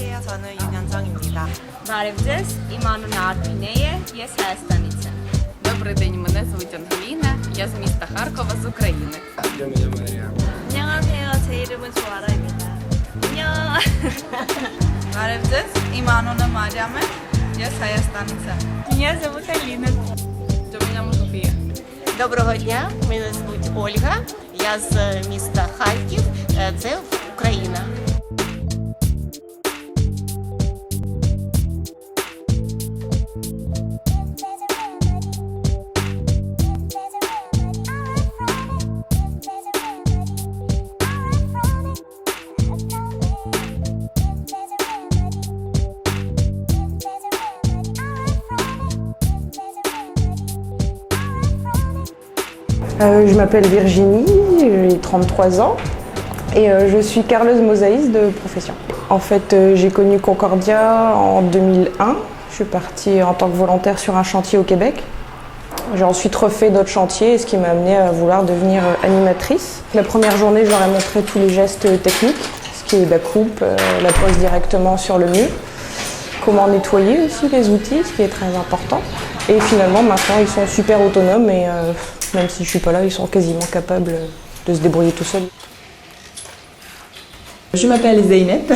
안녕하세요. 저는 윤현정입니다. Barevdes ім'яну Армінея є станиця. Добрий день, мене звуть Ангеліна, я з міста Харкова, з України. 안녕하세요. 제 이름은 조아라입니다. 안녕. Barevdes 이만호는 마리아메 є Հայաստանից. Меня зовут Алина. Мене Софія. Доброго дня, мене звуть Ольга, я з міста Харків, це Україна. Je m'appelle Virginie, j'ai 33 ans et je suis carreleuse mosaïste de profession. En fait, j'ai connu Concordia en 2001. Je suis partie en tant que volontaire sur un chantier au Québec. J'ai ensuite refait d'autres chantiers, ce qui m'a amenée à vouloir devenir animatrice. La première journée, je leur ai montré tous les gestes techniques, ce qui est la coupe, la pose directement sur le mur, comment nettoyer aussi les outils, ce qui est très important. Et finalement, maintenant, ils sont super autonomes et même si je suis pas là, ils sont quasiment capables de se débrouiller tout seuls. Je m'appelle Zeynep,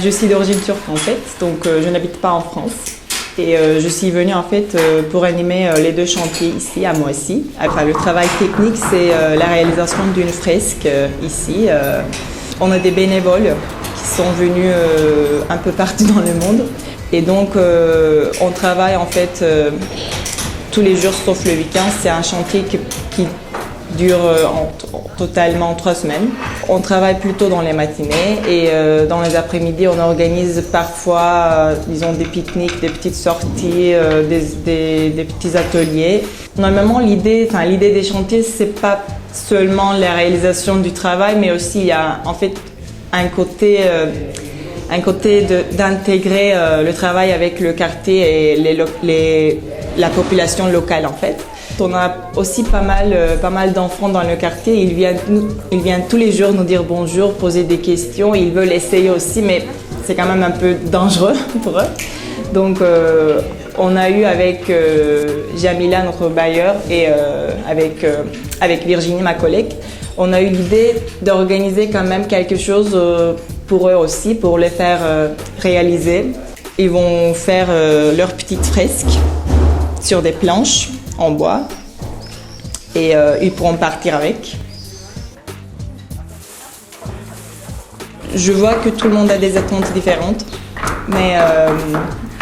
je suis d'origine turque en fait, donc je n'habite pas en France. Et je suis venue en fait pour animer les deux chantiers ici à Moissy. Enfin, le travail technique, c'est la réalisation d'une fresque ici. On a des bénévoles qui sont venus un peu partout dans le monde. Et donc on travaille en fait tous les jours sauf le week-end. C'est un chantier qui dure totalement 3 semaines. On travaille plutôt dans les matinées et dans les après-midi, on organise parfois disons, des pique-niques, des petites sorties, des petits ateliers. Normalement, l'idée des chantiers, c'est pas seulement la réalisation du travail, mais aussi il y a en fait un côté d'intégrer le travail avec le quartier et la population locale en fait. On a aussi pas mal d'enfants dans le quartier. Ils viennent tous les jours nous dire bonjour, poser des questions. Ils veulent essayer aussi, mais c'est quand même un peu dangereux pour eux. Donc on a eu avec Jamila, notre bailleur, et avec Virginie, ma collègue, on a eu l'idée d'organiser quand même quelque chose pour eux aussi, pour les faire réaliser. Ils vont faire leurs petites fresques sur des planches en bois et ils pourront partir avec. Je vois que tout le monde a des attentes différentes, mais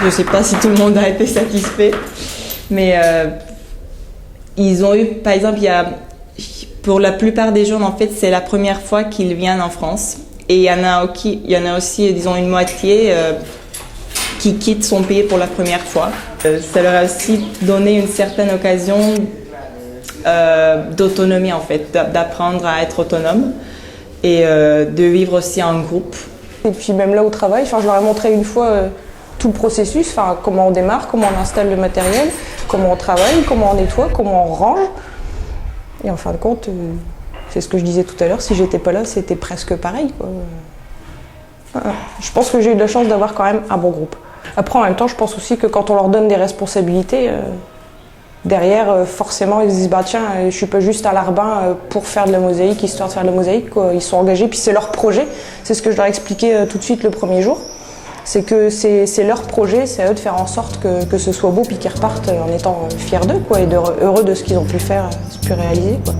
je ne sais pas si tout le monde a été satisfait. Mais ils ont eu, par exemple, pour la plupart des jeunes, en fait, c'est la première fois qu'ils viennent en France. Et il y en a aussi, disons, une moitié qui quitte son pays pour la première fois. Ça leur a aussi donné une certaine occasion d'autonomie en fait, d'apprendre à être autonome et de vivre aussi en groupe. Et puis même là au travail, je leur ai montré une fois tout le processus, comment on démarre, comment on installe le matériel, comment on travaille, comment on nettoie, comment on range. Et en fin de compte, c'est ce que je disais tout à l'heure, si j'étais pas là, c'était presque pareil, quoi. Je pense que j'ai eu de la chance d'avoir quand même un bon groupe. Après, en même temps, je pense aussi que quand on leur donne des responsabilités, derrière, forcément, ils se disent « bah tiens, je suis pas juste à l'arbin pour faire de la mosaïque, histoire de faire de la mosaïque, quoi. » Ils sont engagés, puis c'est leur projet. C'est ce que je leur ai expliqué tout de suite le premier jour. C'est que c'est leur projet, c'est à eux de faire en sorte que ce soit beau, puis qu'ils repartent en étant fiers d'eux, quoi, et heureux de ce qu'ils ont pu faire, pu réaliser, quoi.